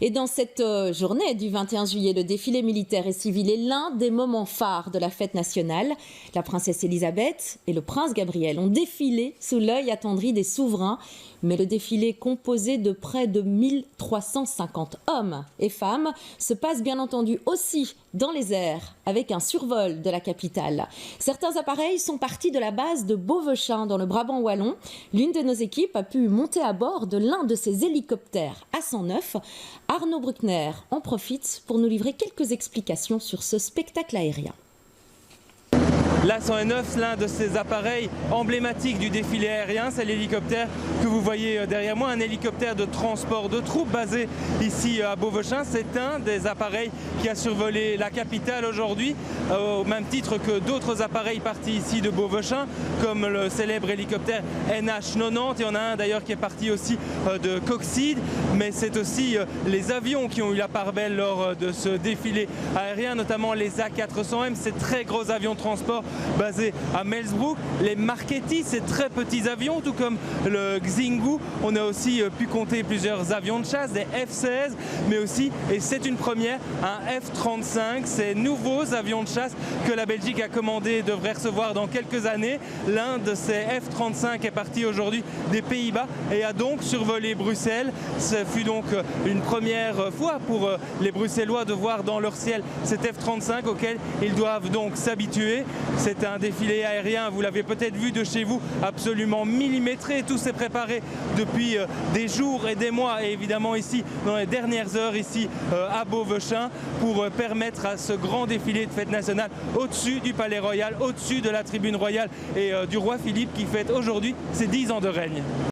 Et dans cette journée du 21 juillet, le défilé militaire et civil est l'un des moments phares de la fête nationale. La princesse Elisabeth et le prince Gabriel ont défilé sous l'œil attendri des souverains. Mais le défilé, composé de près de 1350 hommes et femmes, se passe bien entendu aussi dans les airs, avec un survol de la capitale. Certains appareils sont partis de la base de Beauvechain, dans le Brabant wallon. L'une de nos équipes a pu monter à bord de l'un de ces hélicoptères A109. Arnaud Bruckner en profite pour nous livrer quelques explications sur ce spectacle aérien. L'A109, l'un de ces appareils emblématiques du défilé aérien, c'est l'hélicoptère que vous voyez derrière moi, un hélicoptère de transport de troupes basé ici à Beauvechain. C'est un des appareils qui a survolé la capitale aujourd'hui, au même titre que d'autres appareils partis ici de Beauvechain, comme le célèbre hélicoptère NH90. Il y en a un d'ailleurs qui est parti aussi de Coxyde, mais c'est aussi les avions qui ont eu la part belle lors de ce défilé aérien, notamment les A400M, ces très gros avions de transport basés à Melsbrook, les Marchetti, ces très petits avions, tout comme le Xingu. On a aussi pu compter plusieurs avions de chasse, des F-16, mais aussi, et c'est une première, un F-35, ces nouveaux avions de chasse que la Belgique a commandé et devrait recevoir dans quelques années. L'un de ces F-35 est parti aujourd'hui des Pays-Bas et a donc survolé Bruxelles. Ce fut donc une première fois pour les Bruxellois de voir dans leur ciel cet F-35 auquel ils doivent donc s'habituer. C'est un défilé aérien, vous l'avez peut-être vu de chez vous, absolument millimétré. Tout s'est préparé depuis des jours et des mois, et évidemment ici, dans les dernières heures, ici à Beauvechain, pour permettre à ce grand défilé de fête nationale au-dessus du Palais Royal, au-dessus de la tribune royale et du roi Philippe qui fête aujourd'hui ses 10 ans de règne.